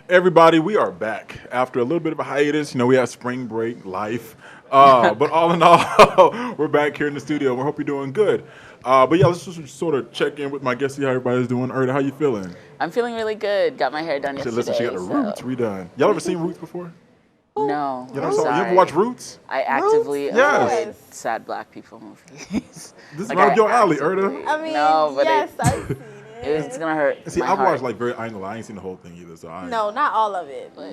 Everybody, we are back after a little bit of a hiatus. You know, we had spring break, life. But all in all, we're back here in the studio. We hope you're doing good. But yeah, let's just sort of check in with my guest, see how everybody's doing. Erda, how you feeling? I'm feeling really good. Got my hair done yesterday. Listen, she got the Roots redone. Y'all ever seen Roots before? No, You I'm You sorry. ever watch Roots? I actively Yes. avoid sad black people movies. This is Like, right I up your alley, actively- Erda. I mean, No, but yes, I've seen it. It's gonna hurt. See, my I've heart. watched like I ain't gonna lie, I ain't seen the whole thing either. So No, not all of it, but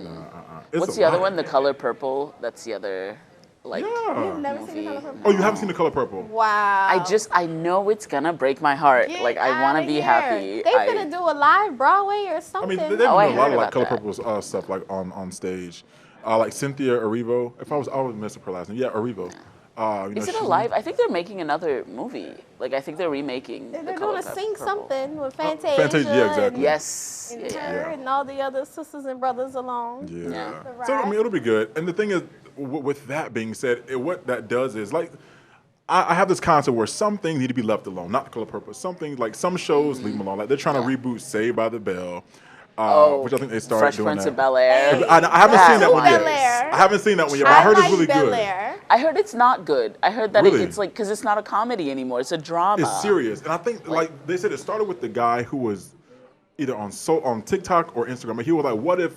It's What's a the other lot. one? The Color Purple. That's the other, like. Yeah. you've never seen the Color Purple. Oh, you haven't seen The Color Purple? Wow. I know it's gonna break my heart. Get like I want outta to be here. happy. They gonna do a live Broadway or I something. mean, they've been Oh, I doing a lot heard of like about Color that. Purple stuff like on stage. Like Cynthia Erivo. I always mess up her last name. Yeah, Erivo. Is it alive? I think they're making another movie. Like I think they're remaking. They're The doing Color a Sing Purple. Something with Fantasia. Fantasia, yeah, exactly. And, Yes. and Yeah. her and all the other sisters and brothers along. Yeah. Yeah. So I mean, it'll be good. And the thing is, with that being said, what that does is like, I have this concept where some things need to be left alone, not The Color Purple. Some things, like some shows, leave them alone. Like they're trying to reboot Saved by the Bell, which I think they started Fresh doing Prince that. of Bel Air. Hey. I haven't seen that one yet. Bel-Air. I haven't seen that one yet, but I heard like it's really good. Bel-Air. I heard it's not good. I heard that Really? it's like because it's not a comedy anymore. It's a drama. It's serious, and I think like they said, it started with the guy who was either on TikTok or Instagram. And he was like, "What if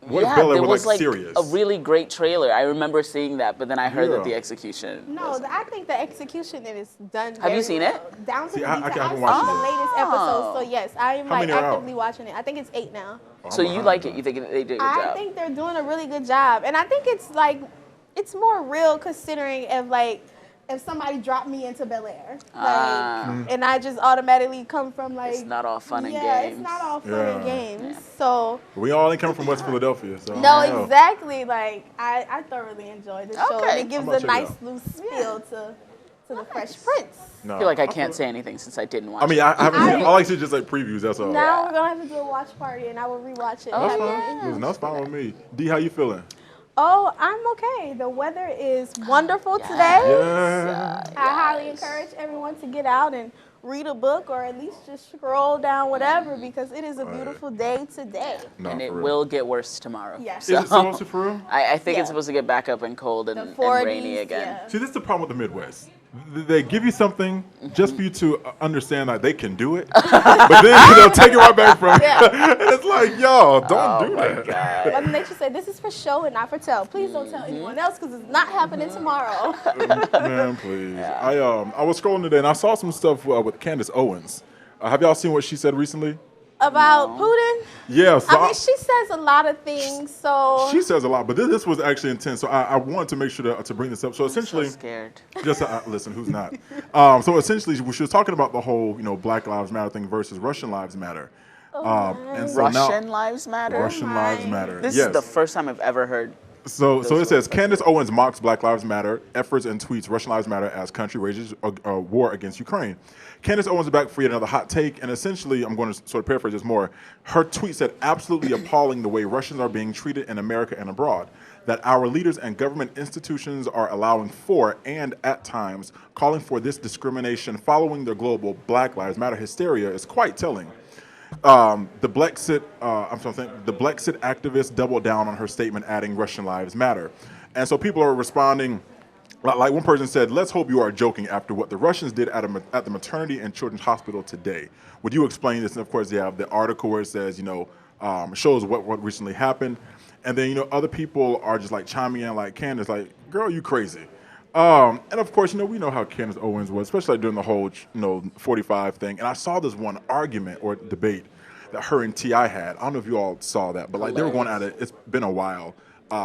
Yeah, Bel Air there was was like like serious?" a really great trailer. I remember seeing that, but then I heard Yeah. that the execution. No, I think the execution is done. Have you very seen well. it? Down to See, the I detail. haven't I've watched seen it the yet. latest episode, so yes, I am How like many are out? actively watching it. I think it's 8 now. So you like it? You think they did a good I job? think they're doing a really good job, and I think it's like it's more real considering if somebody dropped me into Bel Air, and I just automatically come from like It's not all fun and yeah, games. it's not all fun Yeah. and games. So We all ain't coming from West Philadelphia, so I no, don't know. exactly. Like I thoroughly enjoy the show, Okay. and it gives I'm gonna a check it nice out. loose feel to the Fresh Prince. No, I feel like I can't say anything since I didn't watch. I mean, it. I haven't. Seen, I like to see just like previews. That's all. Now we're gonna have to do a watch party, and I will rewatch it. Oh, That's happily. fine. Listen, that's fine with me. D, how you feeling? Oh, I'm okay. The weather is wonderful Yes. today. Yeah. I highly encourage everyone to get out and read a book or at least just scroll down whatever because it is a beautiful day today. No, And for it real. will get worse tomorrow. Yes. Is it supposed to for real? I think Yeah. it's supposed to get back up and cold and, The and 40s, rainy again. yeah. See, this is the problem with the Midwest. They give you something just for you to understand that they can do it, but then they'll take it right back from you. And it's like, y'all, don't do that. God. Mother Nature said, this is for show and not for tell. Please don't tell anyone else because it's not happening tomorrow. Man, please. I was scrolling today and I saw some stuff with Candace Owens. Have y'all seen what she said recently? About Putin? Yeah, so I mean, she says a lot of things, so... she says a lot, but this was actually intense. So I wanted to make sure to bring this up. So I'm so essentially, scared. just listen, who's not? So essentially, she was talking about the whole, Black Lives Matter thing versus Russian Lives Matter. And so Russian now, Lives Matter? Russian Lives Matter. This yes. is the first time I've ever heard. So it says Candace Owens mocks Black Lives Matter efforts and tweets Russian Lives Matter as country rages a war against Ukraine. Candace Owens is back for yet another hot take, and essentially, I'm going to sort of paraphrase this more. Her tweet said, absolutely appalling the way Russians are being treated in America and abroad, that our leaders and government institutions are allowing for and at times calling for this discrimination following the global Black Lives Matter hysteria is quite telling. The Brexit activist doubled down on her statement, adding Russian Lives Matter. And so people are responding. Like one person said, let's hope you are joking after what the Russians did at the maternity and children's hospital today. Would you explain this? And of course, you have the article where it says, shows what recently happened. And then, other people are just like chiming in like Candace, like, girl, you crazy. And of course, we know how Candace Owens was, especially like during the whole, 45 thing. And I saw this one argument or debate that her and T.I. had. I don't know if you all saw that, but like they were going at it. It's been a while.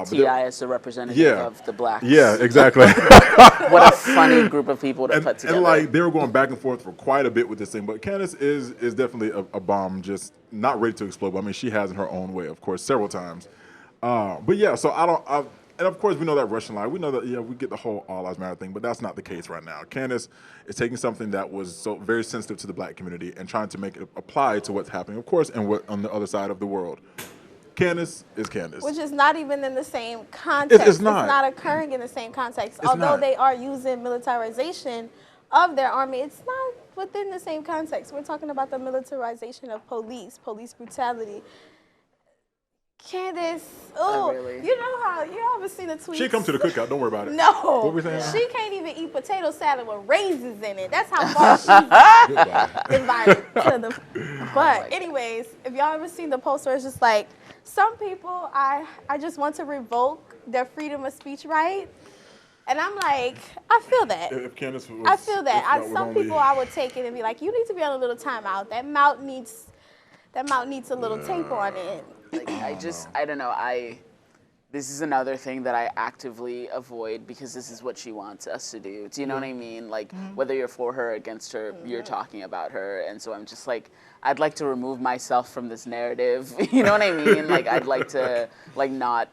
T.I. is the representative of the blacks. Yeah, exactly. What a funny group of people to put together. And like they were going back and forth for quite a bit with this thing. But Candace is definitely a bomb, just not ready to explode. But I mean, she has in her own way, of course, several times. But yeah, so and of course we know that Russian lie. We know that we get the whole All Lives Matter thing, but that's not the case right now. Candace is taking something that was so very sensitive to the black community and trying to make it apply to what's happening, of course, and what on the other side of the world. Candace is Candace. Which is not even in the same context. It's not. It's not occurring in the same context. It's Although not. they are using militarization of their army, it's not within the same context. We're talking about the militarization of police brutality. Candace, Oh, oh, really? you know how you ever seen the tweets? She come to the cookout. Don't worry about it. No, What we saying? she can't even eat potato salad with raisins in it. That's how far she's invited to the. But anyways, if y'all ever seen the post where it's just like, some people I just want to revoke their freedom of speech right, and I'm like, I feel that. If Candace was, I feel that. if not, would Some only- people I would take it and be like, you need to be on a little timeout. That mouth needs a little tape on it. Like, I don't know. This is another thing that I actively avoid because this is what she wants us to do. Do you know what I mean? Like, whether you're for her or against her, you're talking about her. And so I'm just like, I'd like to remove myself from this narrative. You know what I mean? Like, I'd like to, like, not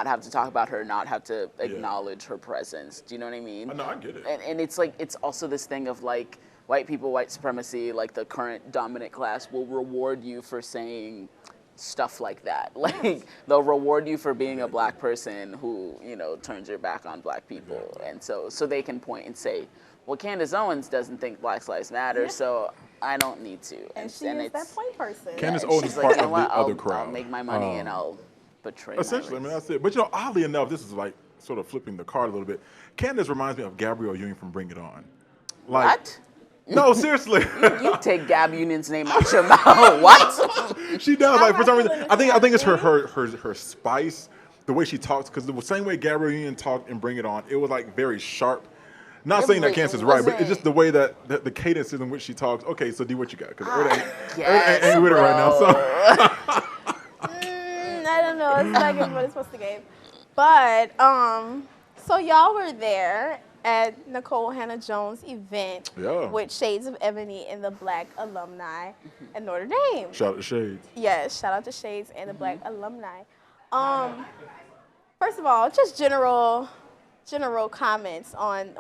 have to talk about her, not have to acknowledge her presence. Do you know what I mean? No, I get it. And it's like, it's also this thing of like, white people, white supremacy, like the current dominant class will reward you for saying stuff like that. Like, they'll reward you for being a black person who, you know, turns your back on black people. And so they can point and say, well, Candace Owens doesn't think Black Lives Matter, so I don't need to. And she is that point person. Candace and Owens she's is like, part you know of what? the other crowd. I'll make my money and I'll betray my Essentially, I mean, race. that's it. But, you know, oddly enough, this is like sort of flipping the card a little bit. Candace reminds me of Gabrielle Union from Bring It On. Like, What? No, seriously. You take Gab Union's name out your mouth. What? She does. Like, for some reason, feeling I think it's this her spice, the way she talks, because the same way Gabrielle Union talked and Bring It On, it was like very sharp. Not saying that but Candace is it right, but it's wasn't- just the way that the cadence in which she talks. Okay, so do what you got, because Yes, ain't with it right now. So I don't know. It's not giving what it's supposed to give. But so y'all were there at Nicole Hannah Jones' event with Shades of Ebony and the Black alumni at Notre Dame. shout out to Shades. Yes, shout out to Shades and the Black alumni. First of all, just general comments on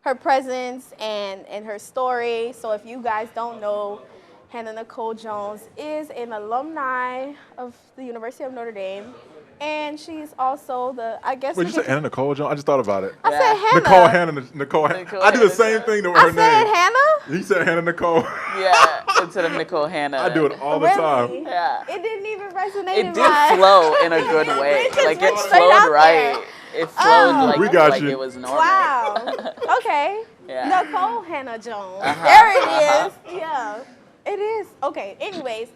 her presence and her story. So if you guys don't know, Hannah Nicole Jones is an alumni of the University of Notre Dame. And she's also I guess. Wait, you said Hannah Nicole Jones? I just thought about it. I said Hannah. Nicole Hannah. Nicole I do the Hannah same Jones. thing to her I name. said Hannah? He said Hannah Nicole. Yeah, instead of Nicole Hannah. I do it all the Really? time. Yeah. It didn't even resonate It in did my... flow in a good way. It just Like, it went straight out flowed right. It flowed like, We got like you. it was normal. Wow. Okay. Yeah. Nicole Hannah Jones. There it is. Yeah. It is. Okay. Anyways,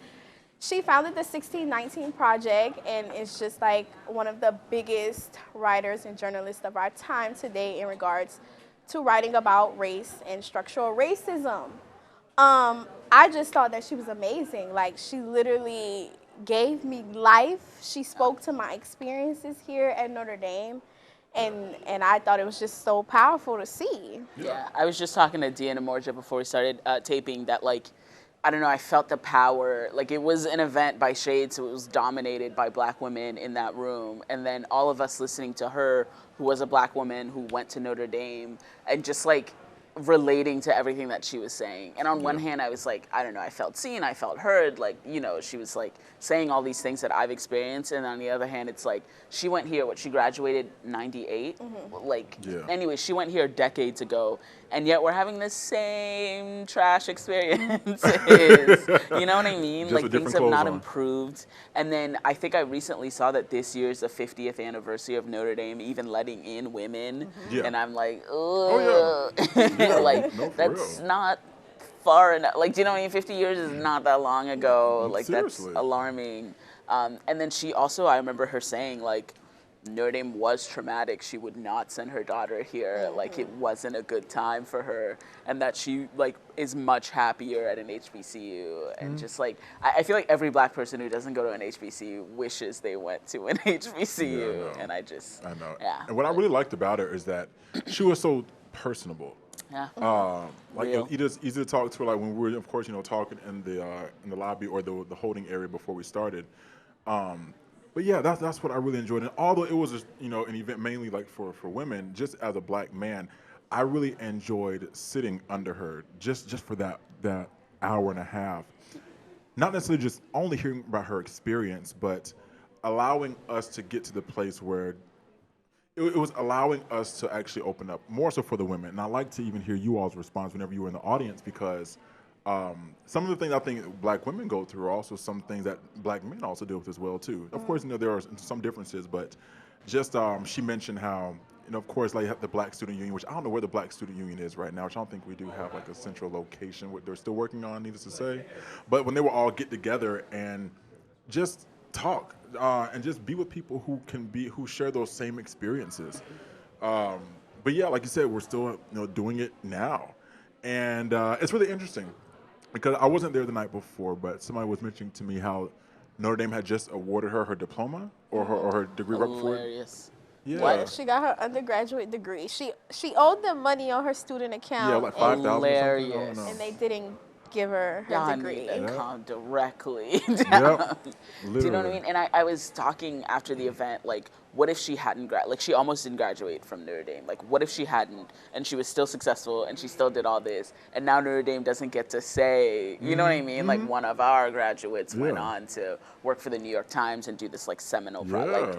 she founded the 1619 Project and is just like one of the biggest writers and journalists of our time today in regards to writing about race and structural racism. I just thought that she was amazing. Like, she literally gave me life. She spoke to my experiences here at Notre Dame. And I thought it was just so powerful to see. Yeah, I was just talking to Dia and Emorja before we started taping that, like, I don't know, I felt the power. Like, it was an event by Shades, so it was dominated by black women in that room. And then all of us listening to her, who was a black woman who went to Notre Dame, and just, like, relating to everything that she was saying. And on one hand, I was like, I don't know, I felt seen, I felt heard. Like, you know, she was, like, saying all these things that I've experienced. And on the other hand, it's like, she went here, she graduated 98? Like, anyway, she went here decades ago. And yet we're having the same trash experiences. You know what I mean? Just Like, with things different have not clothes on. improved. And then I think I recently saw that this year's the 50th anniversary of Notre Dame, even letting in women. Yeah. And I'm like, ugh. Oh, Like, No, for that's real. not far enough. Like, do you know what I mean? 50 years is not that long ago. Like, Seriously. that's alarming. And then she also, I remember her saying, like, Notre Dame was traumatic. She would not send her daughter here. Like, it wasn't a good time for her. And that she, like, is much happier at an HBCU. And just, like, I feel like every black person who doesn't go to an HBCU wishes they went to an HBCU. Yeah, I know. And I just, I know. Yeah. And what I really liked about her is that she was so personable. Yeah. Like, Real. easy to talk to her. Like, when we were, of course, you know, talking in the lobby or the holding area before we started. But yeah, that's what I really enjoyed. And although it was just, you know, an event mainly like for women, just as a black man, I really enjoyed sitting under her just for that hour and a half. Not necessarily just only hearing about her experience, but allowing us to get to the place where it was allowing us to actually open up more so for the women. And I like to even hear you all's response whenever you were in the audience, because Some of the things I think black women go through are also some things that black men also deal with as well too. Of course, there are some differences, but just she mentioned how of course, like the Black Student Union, which I don't know where the Black Student Union is right now, which I don't think we do have like a central location. What they're still working on, needless to say. But when they will all get together and just talk and just be with people who share those same experiences. But yeah, like you said, we're still doing it now, and it's really interesting because I wasn't there the night before, but somebody was mentioning to me how Notre Dame had just awarded her diploma or her degree right before. Hilarious. Yeah. What? She got her undergraduate degree. She owed them money on her student account. Yeah, like 5,000 or something. I don't Hilarious. know. And they didn't give her her Y'all degree. need to Yep. calm directly down. Yep. Do you know what I Literally. mean? And I was talking after the event, like, what if she hadn't like she almost didn't graduate from Notre Dame. Like, what if she hadn't and she was still successful and she still did all this and now Notre Dame doesn't get to say, you know what I mean? Like, one of our graduates went Yeah. on to work for the New York Times and do this like seminal Yeah.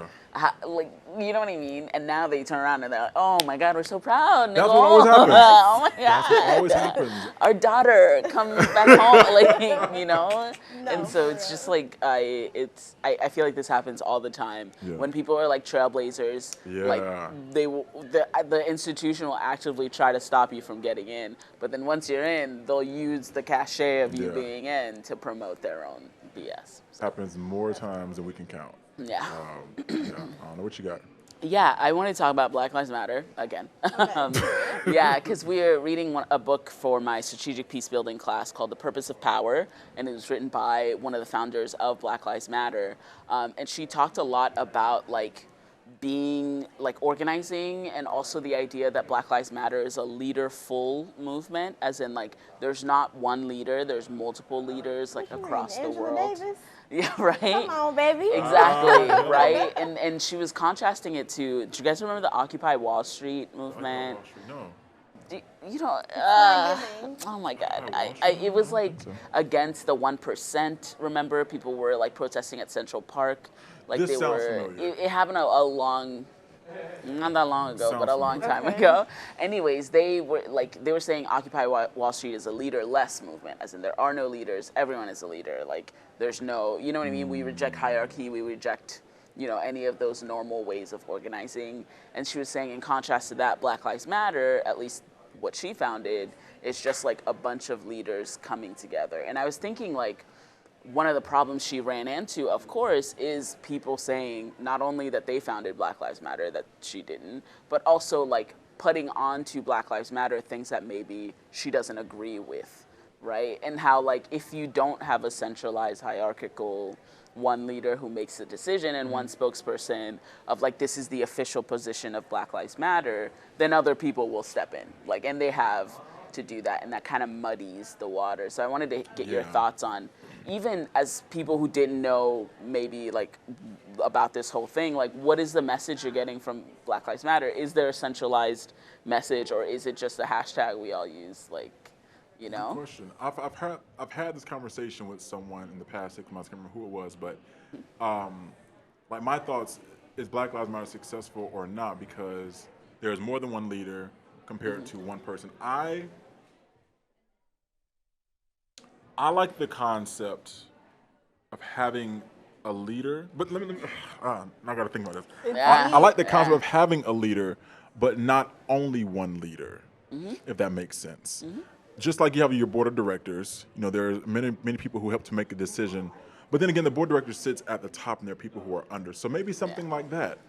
like, you know what I mean? And now they turn around and they're like, oh my God, we're so proud, That's Nicole. what always happens. Oh my God. That's what always happens. Our daughter comes back home, like, No, and so for it's real. just like I feel like this happens all the time Yeah. when people are like trailblazers. Like Yeah. the institution will actively try to stop you from getting in, but then once you're in, they'll use the cachet of you Yeah. being in to promote their own BS. Happens more times than we can count. Yeah. Yeah, I don't know what you got. Yeah, I want to talk about Black Lives Matter again. Yeah, because we are reading a book for my strategic peace building class called The Purpose of Power, and it was written by one of the founders of Black Lives Matter. And she talked a lot about like being like organizing and also the idea that Black Lives Matter is a leader-full movement, as in like there's not one leader, there's multiple leaders like across the Angela world. Davis? Yeah, right? Come on, baby. Exactly, right? And she was contrasting it to, do you guys remember the Occupy Wall Street movement? No. You know, not giving. oh my God. Wall It was like so. against the 1%, remember? People were like protesting at Central Park. Like This they sounds were, familiar. it happened a long, not that long ago, Sounds but a long time familiar. ago. Anyways, they were saying Occupy Wall Street is a leader-less movement, as in there are no leaders, everyone is a leader. Like there's no, you know what I mean? We reject hierarchy, we reject, any of those normal ways of organizing. And she was saying in contrast to that, Black Lives Matter, at least what she founded, is just like a bunch of leaders coming together. And I was thinking like, one of the problems she ran into, of course, is people saying not only that they founded Black Lives Matter, that she didn't, but also like putting onto Black Lives Matter things that maybe she doesn't agree with, right? And how like if you don't have a centralized hierarchical one leader who makes the decision and one spokesperson of like this is the official position of Black Lives Matter, then other people will step in, like, and they have to do that, and that kind of muddies the water. So I wanted to get your Yeah. thoughts on, even as people who didn't know maybe like about this whole thing, like what is the message you're getting from Black Lives Matter? Is there a centralized message, or is it just a hashtag we all use? Like, Good question. I've had this conversation with someone in the past 6 months. I can't remember who it was, but like my thoughts is Black Lives Matter successful or not because there's more than one leader compared to one person. I like the concept of having a leader, but let me I got to think about this. Yeah. I like the concept of having a leader, but not only one leader, if that makes sense. Just like you have your board of directors, there are many people who help to make a decision, but then again, the board of directors sits at the top, and there are people who are under. So maybe something like that.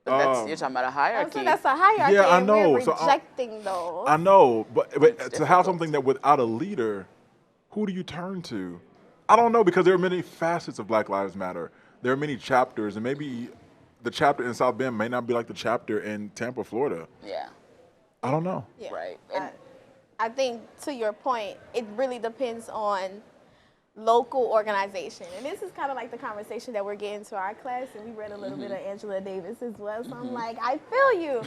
But you're talking about a hierarchy. So that's a hierarchy. Yeah, I and know. We're So rejecting those. I know, but to have difficult. something that without a leader, who do you turn to? I don't know, because there are many facets of Black Lives Matter. There are many chapters, and maybe the chapter in South Bend may not be like the chapter in Tampa, Florida. Yeah, I don't know. Yeah. right. I think to your point, it really depends on local organization. And this is kind of like the conversation that we're getting to our class, and we read a little bit of Angela Davis as well. So I'm like, I feel you.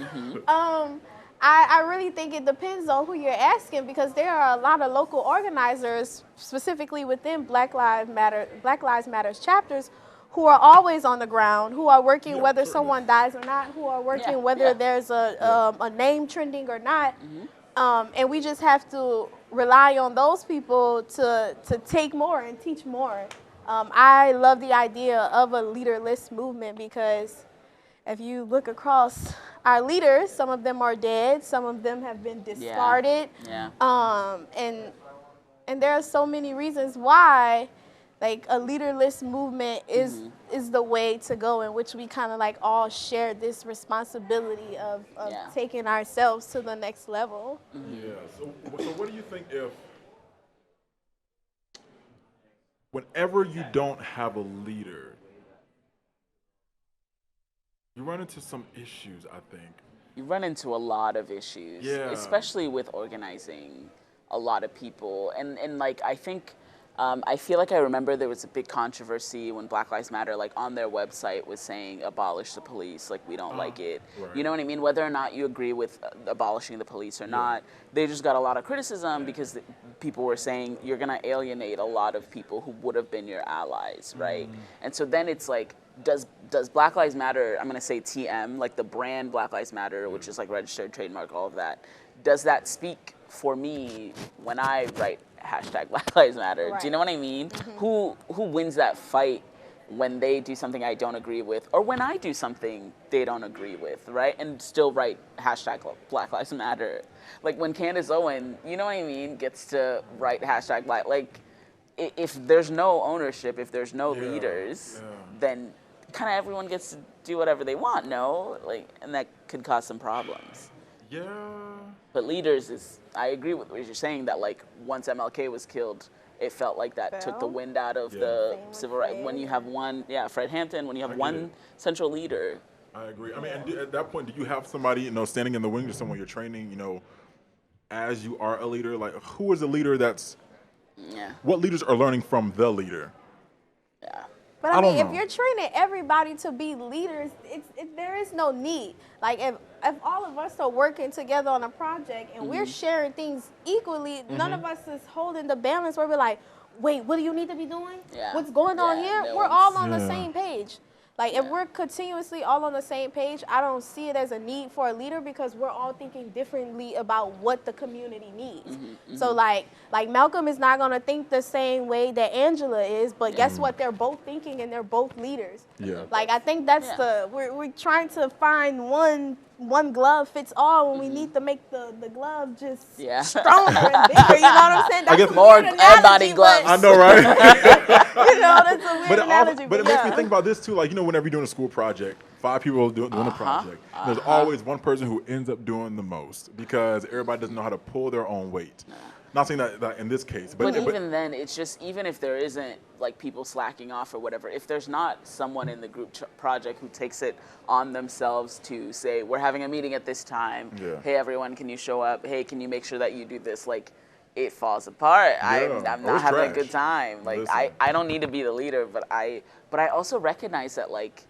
I really think it depends on who you're asking, because there are a lot of local organizers, specifically within Black Lives Matter's chapters, who are always on the ground, who are working Yeah, whether certainly. someone dies or not, who are working Yeah, whether yeah. there's a name trending or not. And we just have to rely on those people to take more and teach more. I love the idea of a leaderless movement because if you look across our leaders, some of them are dead, some of them have been discarded. Yeah. And there are so many reasons why like a leaderless movement is the way to go, in which we kind of like all share this responsibility of taking ourselves to the next level. Yeah. So what do you think if whenever you don't have a leader, you run into some issues, I think. You run into a lot of issues, especially with organizing a lot of people. And like, I think, I feel like I remember there was a big controversy when Black Lives Matter, like on their website was saying, abolish the police, like we don't like it. Right. You know what I mean? Whether or not you agree with abolishing the police or not, they just got a lot of criticism because people were saying you're gonna alienate a lot of people who would have been your allies, right? And so then it's like, does Black Lives Matter, I'm gonna say TM, like the brand Black Lives Matter, which is like registered trademark, all of that, does that speak for me when I write hashtag Black Lives Matter? Right. Do you know what I mean? Who wins that fight when they do something I don't agree with, or when I do something they don't agree with, right? And still write hashtag Black Lives Matter. Like when Candace Owens, you know what I mean, gets to write hashtag Black, like if there's no ownership, if there's no leaders, then kind of everyone gets to do whatever they want, no? Like, and that could cause some problems. Yeah. But leaders is, I agree with what you're saying, that like once MLK was killed, it felt like that took the wind out of the civil rights. When you have one, Fred Hampton, when you have one central leader. I agree. I mean, and at that point, do you have somebody, standing in the wings or someone you're training, as you are a leader? Like, who is a leader what leaders are learning from the leader? Yeah. But I mean, if you're training everybody to be leaders, there is no need. Like if all of us are working together on a project and we're sharing things equally, none of us is holding the balance where we're like, wait, what do you need to be doing? Yeah. What's going on here? No We're all on the same page. Like if we're continuously all on the same page, I don't see it as a need for a leader because we're all thinking differently about what the community needs. So like Malcolm is not gonna think the same way that Angela is, but guess what? They're both thinking and they're both leaders. Yeah. Like I think that's we're trying to find one glove fits all when we need to make the glove just stronger and bigger. You know what I'm saying? That's I guess more body gloves. I know, right? That's a weird analogy. But it makes me think about this too. Like, whenever you're doing a school project, 5 people doing a project, there's always one person who ends up doing the most because everybody doesn't know how to pull their own weight. Not saying that in this case, but even then, it's just, even if there isn't like people slacking off or whatever, if there's not someone in the group project who takes it on themselves to say, we're having a meeting at this time. Hey, everyone, can you show up? Hey, can you make sure that you do this? Like, it falls apart. I'm not having a good time. Like, I don't need to be the leader, but I also recognize that like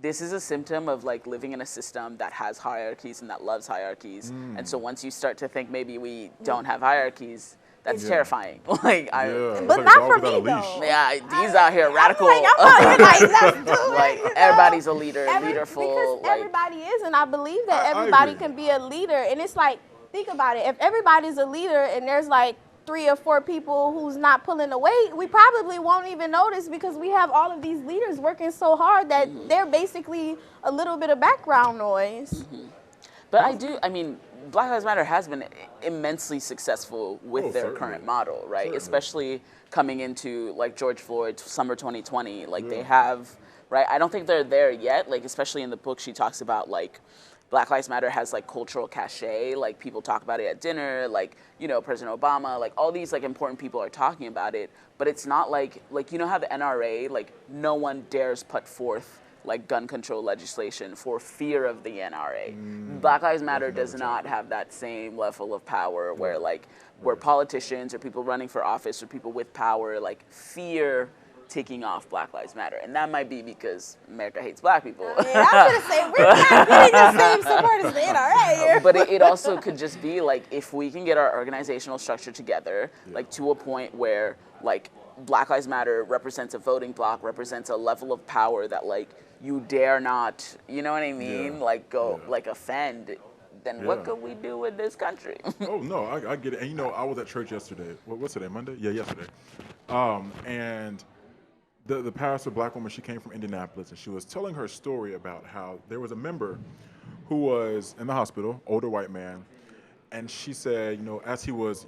this is a symptom of like living in a system that has hierarchies and that loves hierarchies. And so once you start to think maybe we don't have hierarchies, that's terrifying. Like but not for me though. Yeah, these out here radical. Like everybody's a leader, leaderful. Because everybody is, and I believe that everybody can be a leader. And it's like, think about it. If everybody's a leader and there's like 3 or 4 people who's not pulling the weight, we probably won't even notice because we have all of these leaders working so hard that they're basically a little bit of background noise. But I mean, Black Lives Matter has been immensely successful with their current model, right? Especially coming into like George Floyd's summer 2020, like they have, right? I don't think they're there yet, like especially in the book she talks about like Black Lives Matter has like cultural cachet, like people talk about it at dinner, like, President Obama, like all these like important people are talking about it, but it's not like how the NRA, like no one dares put forth like gun control legislation for fear of the NRA. Black Lives Matter does not have that same level of power where politicians or people running for office or people with power like fear taking off Black Lives Matter. And that might be because America hates black people. I was going to say, we're not getting the same support as the NRA here. But it also could just be like, if we can get our organizational structure together, like to a point where like Black Lives Matter represents a voting bloc, represents a level of power that like you dare not, you know what I mean? Like go, like offend. then Yeah. what could we do in this country? Oh no, I get it. And I was at church yesterday. What's today? Monday? Yeah, yesterday. And the pastor, black woman, she came from Indianapolis, and she was telling her story about how there was a member who was in the hospital, older white man, and she said, as he was,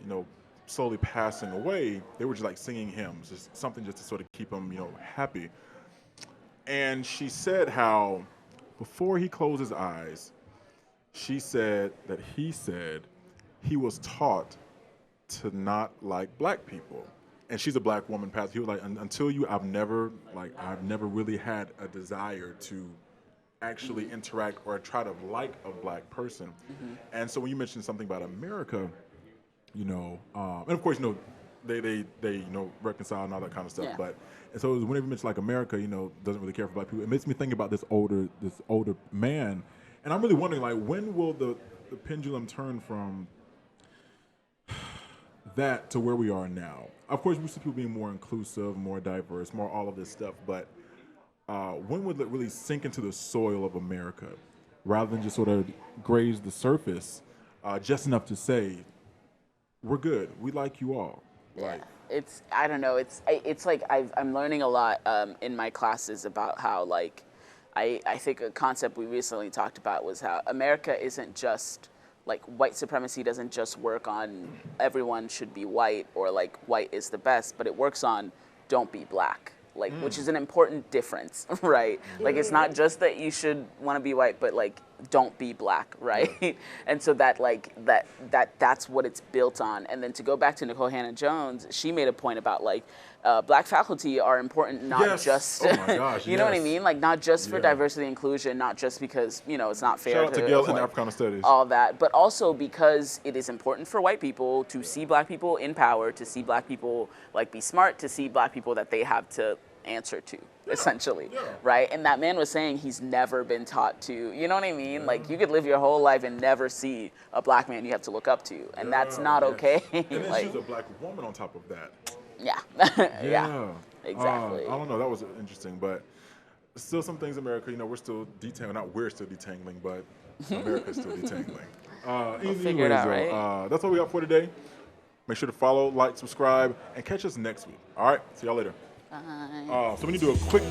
slowly passing away, they were just like singing hymns, just something just to sort of keep him, happy. And she said how before he closed his eyes, she said that he was taught to not like black people. And she's a black woman, pastor. He was like, until I've never really had a desire to actually interact or try to like a black person. Mm-hmm. And so when you mentioned something about America, and of course, they reconcile and all that kind of stuff. Yeah. But and so whenever you mention like America, doesn't really care for black people, it makes me think about this older man, and I'm really wondering like when will the pendulum turn from that to where we are now? Of course, we see people being more inclusive, more diverse, more all of this stuff, but when would it really sink into the soil of America rather than just sort of graze the surface just enough to say, we're good, we like you all? Yeah. Like, I don't know. It's like I'm learning a lot in my classes about how like I think a concept we recently talked about was how America isn't just like white supremacy doesn't just work on everyone should be white or like white is the best, but it works on don't be black. Like, which is an important difference, right? Like, it's not just that you should want to be white, but like, don't be black, right? Yeah. And so that's what it's built on. And then to go back to Nicole Hannah-Jones, she made a point about like, black faculty are important, not just, oh my gosh, you know what I mean? Like, not just for diversity and inclusion, not just because, it's not fair shout out to Gail in avoid Africana Studies. all that, but also because it is important for white people to see black people in power, to see black people like be smart, to see black people that they have to answer to, essentially, right? And that man was saying he's never been taught to, you know what I mean? Like, you could live your whole life and never see a black man you have to look up to, and that's not okay. And then like, she's a black woman on top of that. Yeah. Yeah. Exactly. I don't know, that was interesting, but still some things in America, we're still detangling, not we're still detangling, but America's still detangling. We'll figure it out, right? That's all we got for today. Make sure to follow, like, subscribe, and catch us next week. All right, see y'all later. Bye. So we need to do a quick